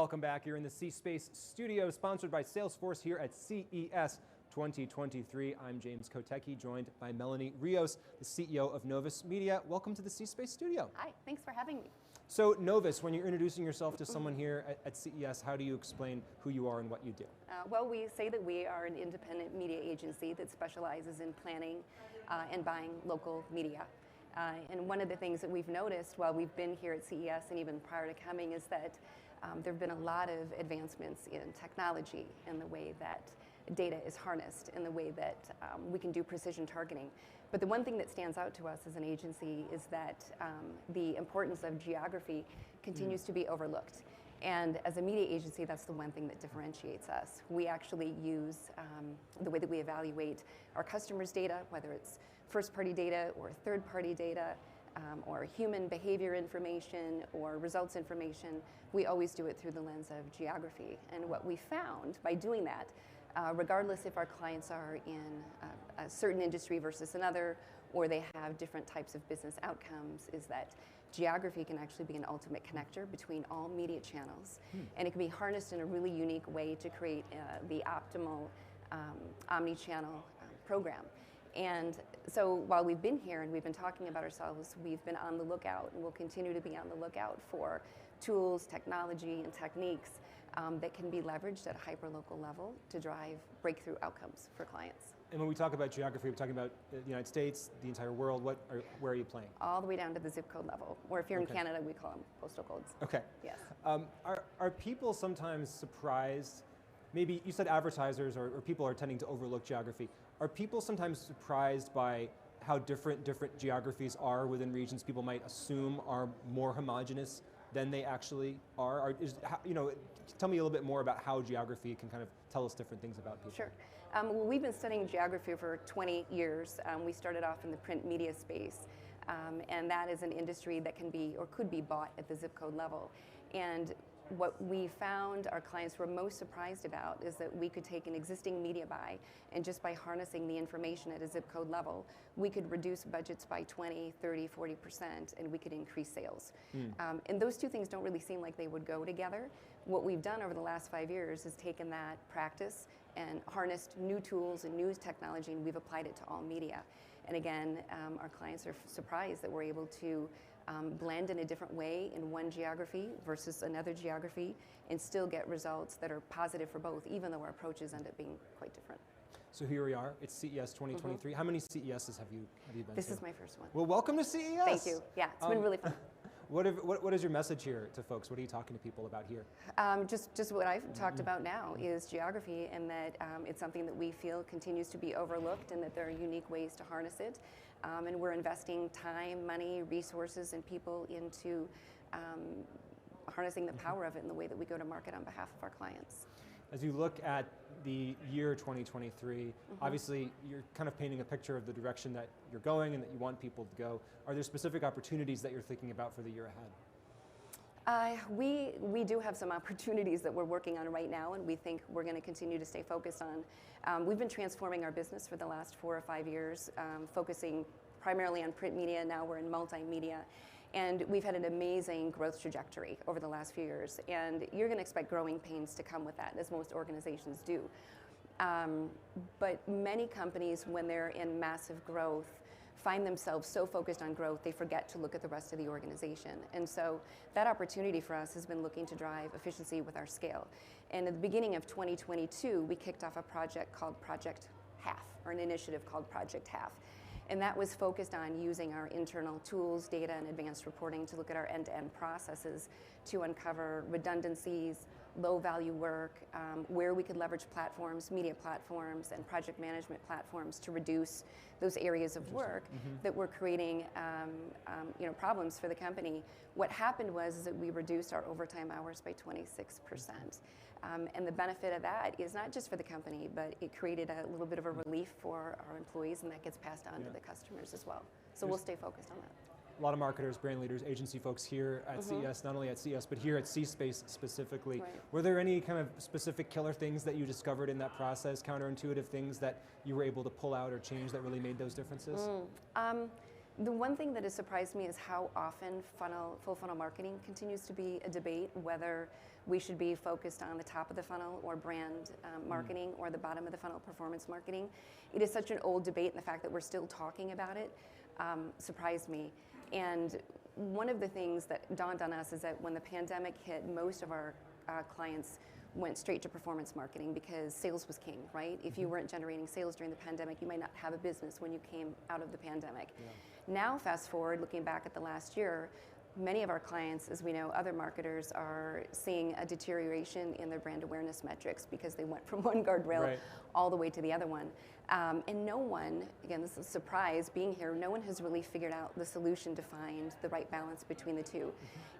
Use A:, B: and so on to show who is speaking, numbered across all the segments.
A: Welcome back. You're in the C Space Studio, sponsored by Salesforce here at CES 2023. I'm James Kotecki, joined by Melony Rios, the CEO of NOVUS Media. Welcome to the C Space Studio.
B: Hi, thanks for having me.
A: So NOVUS, when you're introducing yourself to someone here at CES, how do you explain who you are and what you do?
B: Well, we say that we are an independent media agency that specializes in planning and buying local media. And one of the things that we've noticed while we've been here at CES and even prior to coming is that there have been a lot of advancements in technology and the way that data is harnessed and the way that we can do precision targeting. But the one thing that stands out to us as an agency is that the importance of geography continues to be overlooked. And as a media agency, that's the one thing that differentiates us. We actually use the way that we evaluate our customers' data, whether it's first-party data or third-party data, or human behavior information or results information. We always do it through the lens of geography. And what we found by doing that, regardless if our clients are in a certain industry versus another, or they have different types of business outcomes, is that geography can actually be an ultimate connector between all media channels. And it can be harnessed in a really unique way to create the optimal omni-channel program. And so while we've been here and we've been talking about ourselves, we've been on the lookout and we'll continue to be on the lookout for tools, technology, and techniques that can be leveraged at a hyper-local level to drive breakthrough outcomes for clients.
A: And when we talk about geography, we're talking about the United States, the entire world. Where are you playing?
B: All the way down to the zip code level, or if you're in Canada, we call them postal codes.
A: Okay.
B: Yes.
A: Are people sometimes surprised? Maybe you said advertisers or people are tending to overlook geography. Are people sometimes surprised by how different geographies are within regions people might assume are more homogenous than they actually are? Tell me a little bit more about how geography can kind of tell us different things about people.
B: Sure. Well, we've been studying geography for 20 years. We started off in the print media space, and that is an industry that can be or could be bought at the zip code level. And what we found our clients were most surprised about is that we could take an existing media buy and just by harnessing the information at a zip code level, we could reduce budgets by 20, 30, 40%, and we could increase sales. And those two things don't really seem like they would go together. What we've done over the last 5 years is taken that practice and harnessed new tools and new technology, and we've applied it to all media. And again, our clients are surprised that we're able to blend in a different way in one geography versus another geography and still get results that are positive for both, even though our approaches end up being quite different.
A: So here we are, it's CES 2023. How many CESs have you been to?
B: This is my first one.
A: Well, welcome to CES.
B: Thank you. Yeah, it's been really fun.
A: What is your message here to folks? What are you talking to people about here?
B: Just what I've talked about now is geography, and that it's something that we feel continues to be overlooked and that there are unique ways to harness it. And we're investing time, money, resources, and people into harnessing the power of it in the way that we go to market on behalf of our clients.
A: As you look at the year 2023, obviously you're kind of painting a picture of the direction that you're going and that you want people to go. Are there specific opportunities that you're thinking about for the year ahead?
B: We do have some opportunities that we're working on right now, and we think we're going to continue to stay focused on. We've been transforming our business for the last 4 or 5 years, focusing primarily on print media. Now we're in multimedia. And we've had an amazing growth trajectory over the last few years. And you're going to expect growing pains to come with that, as most organizations do. But many companies, when they're in massive growth, find themselves so focused on growth, they forget to look at the rest of the organization. And so that opportunity for us has been looking to drive efficiency with our scale. And at the beginning of 2022, we kicked off a project called Project Half, or an initiative called Project Half. And that was focused on using our internal tools, data, and advanced reporting to look at our end-to-end processes to uncover redundancies, low-value work, where we could leverage platforms, media platforms, and project management platforms to reduce those areas of work that were creating problems for the company. What happened was that we reduced our overtime hours by 26%. And the benefit of that is not just for the company, but it created a little bit of a relief for our employees, and that gets passed on to the customers as well. So we'll stay focused on that.
A: A lot of marketers, brand leaders, agency folks here at CES, not only at CES, but here at C Space specifically.
B: Right.
A: Were there any kind of specific killer things that you discovered in that process, counterintuitive things that you were able to pull out or change that really made those differences?
B: The one thing that has surprised me is how often full funnel marketing continues to be a debate, whether we should be focused on the top of the funnel or brand marketing or the bottom of the funnel performance marketing. It is such an old debate, and the fact that we're still talking about it surprised me. And one of the things that dawned on us is that when the pandemic hit, most of our clients went straight to performance marketing because sales was king, right? If you weren't generating sales during the pandemic, you might not have a business when you came out of the pandemic. Yeah. Now, fast forward, looking back at the last year, many of our clients, as we know, other marketers are seeing a deterioration in their brand awareness metrics because they went from one guardrail all the way to the other one. And no one, again, this is a surprise being here, no one has really figured out the solution to find the right balance between the two.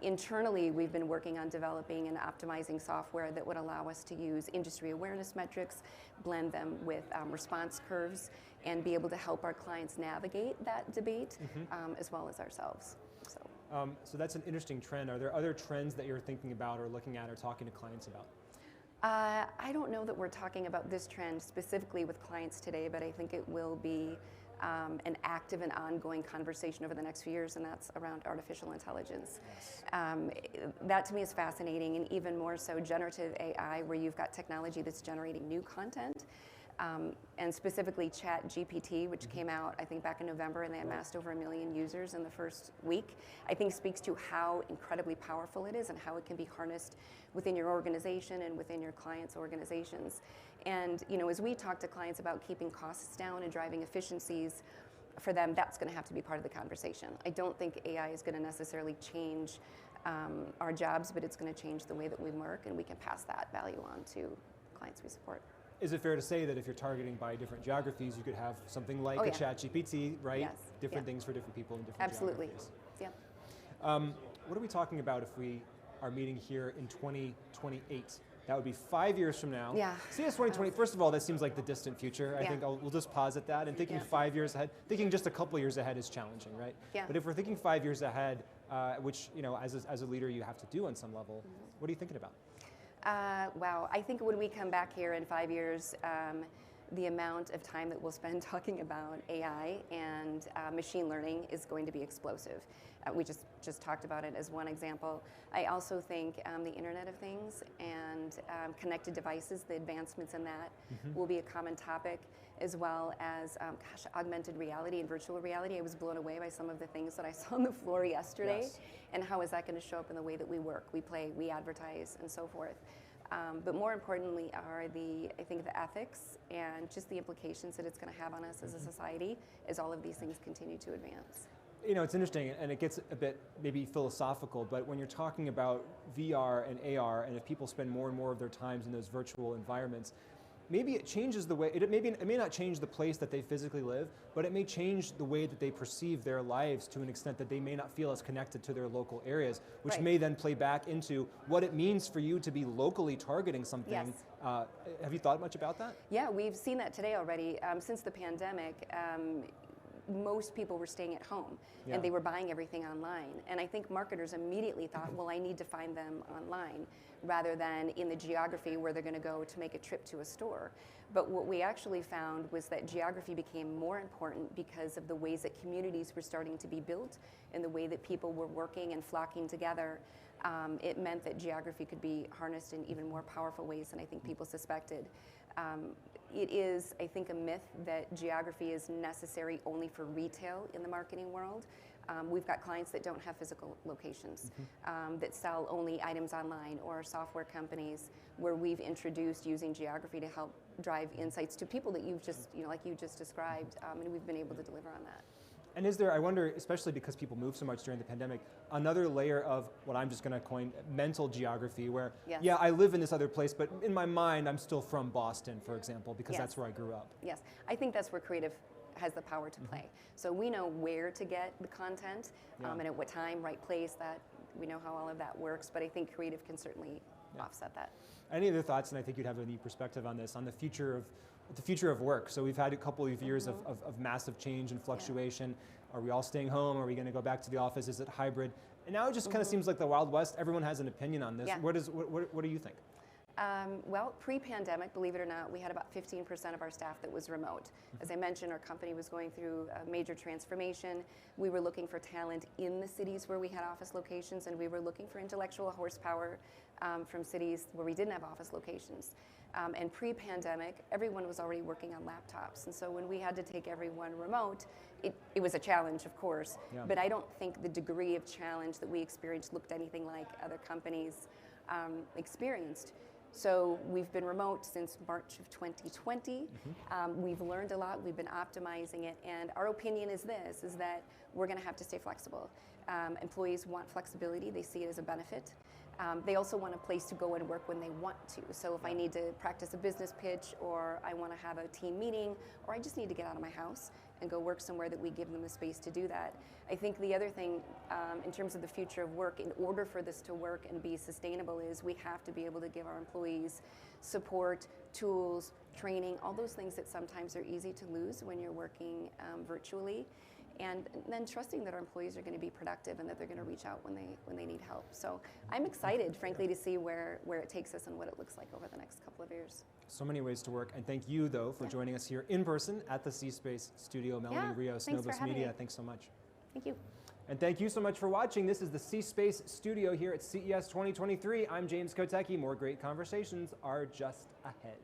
B: Internally, we've been working on developing and optimizing software that would allow us to use industry awareness metrics, blend them with response curves, and be able to help our clients navigate that debate as well as ourselves.
A: So that's an interesting trend. Are there other trends that you're thinking about or looking at or talking to clients about?
B: I don't know that we're talking about this trend specifically with clients today, but I think it will be an active and ongoing conversation over the next few years, and that's around artificial intelligence. Yes. That to me is fascinating, and even more so generative AI, where you've got technology that's generating new content. And specifically ChatGPT, which came out, I think, back in November, and they amassed over 1 million users in the first week, I think speaks to how incredibly powerful it is and how it can be harnessed within your organization and within your clients' organizations. And as we talk to clients about keeping costs down and driving efficiencies, for them, that's going to have to be part of the conversation. I don't think AI is going to necessarily change our jobs, but it's going to change the way that we work, and we can pass that value on to clients we support.
A: Is it fair to say that if you're targeting by different geographies, you could have something like a ChatGPT, right?
B: Yes.
A: Different things for different people in different geographies.
B: Yeah.
A: What are we talking about if we are meeting here in 2028? That would be 5 years from now.
B: Yeah.
A: CES 2020, first of all, that seems like the distant future. I think we'll just pause at that. And thinking 5 years ahead, thinking just a couple years ahead is challenging, right?
B: Yeah.
A: But if we're thinking 5 years ahead, which as a leader you have to do on some level, what are you thinking about?
B: Wow, I think when we come back here in 5 years, the amount of time that we'll spend talking about AI and machine learning is going to be explosive. We just talked about it as one example. I also think the Internet of Things and connected devices, the advancements in that will be a common topic, as well as augmented reality and virtual reality. I was blown away by some of the things that I saw on the floor yesterday, and how is that going to show up in the way that we work, we play, we advertise, and so forth. But more importantly are I think the ethics and just the implications that it's going to have on us as a society as all of these things continue to advance.
A: It's interesting, and it gets a bit maybe philosophical, but when you're talking about VR and AR, and if people spend more and more of their times in those virtual environments, maybe it changes the way, it may not change the place that they physically live, but it may change the way that they perceive their lives to an extent that they may not feel as connected to their local areas, which may then play back into what it means for you to be locally targeting something.
B: Yes.
A: Have you thought much about that?
B: Yeah, we've seen that today already. Since the pandemic, most people were staying at home and they were buying everything online. And I think marketers immediately thought, well, I need to find them online rather than in the geography where they're going to go to make a trip to a store. But what we actually found was that geography became more important because of the ways that communities were starting to be built and the way that people were working and flocking together. It meant that geography could be harnessed in even more powerful ways than I think people suspected. It is, I think, a myth that geography is necessary only for retail in the marketing world. We've got clients that don't have physical locations, that sell only items online, or software companies where we've introduced using geography to help drive insights to people that you've just, like you just described, and we've been able to deliver on that.
A: And is there, I wonder, especially because people moved so much during the pandemic, another layer of what I'm just going to coin mental geography where, yeah, I live in this other place, but in my mind, I'm still from Boston, for example, because that's where I grew up.
B: Yes, I think that's where creative has the power to play. So we know where to get the content and at what time, right place, that we know how all of that works, but I think creative can certainly offset that.
A: Any other thoughts, and I think you'd have a neat perspective on this, on the future of work? So we've had a couple of years of massive change and fluctuation. Are we all staying home? Are we going to go back to the office? Is it hybrid? And now it just kind of seems like the Wild West. Everyone has an opinion on this. What do you think?
B: Well, pre-pandemic, believe it or not, we had about 15% of our staff that was remote. As I mentioned, our company was going through a major transformation. We were looking for talent in the cities where we had office locations, and we were looking for intellectual horsepower from cities where we didn't have office locations. And pre-pandemic, everyone was already working on laptops. And so when we had to take everyone remote, it was a challenge, of course. Yeah. But I don't think the degree of challenge that we experienced looked anything like other companies experienced. So we've been remote since March of 2020. We've learned a lot, we've been optimizing it, and our opinion is this, is that we're gonna have to stay flexible. Employees want flexibility, they see it as a benefit. They also want a place to go and work when they want to. So if I need to practice a business pitch, or I wanna have a team meeting, or I just need to get out of my house and go work somewhere, that we give them the space to do that. I think the other thing in terms of the future of work, in order for this to work and be sustainable, is we have to be able to give our employees support, tools, training, all those things that sometimes are easy to lose when you're working virtually. And then trusting that our employees are going to be productive and that they're going to reach out when they need help. So I'm excited, frankly, to see where it takes us and what it looks like over the next couple of years.
A: So many ways to work, and thank you, though, for joining us here in person at the C Space Studio. Melony Rios, NOVUS Media, thanks so much.
B: Thank you.
A: And thank you so much for watching. This is the C Space Studio here at CES 2023. I'm James Kotecki. More great conversations are just ahead.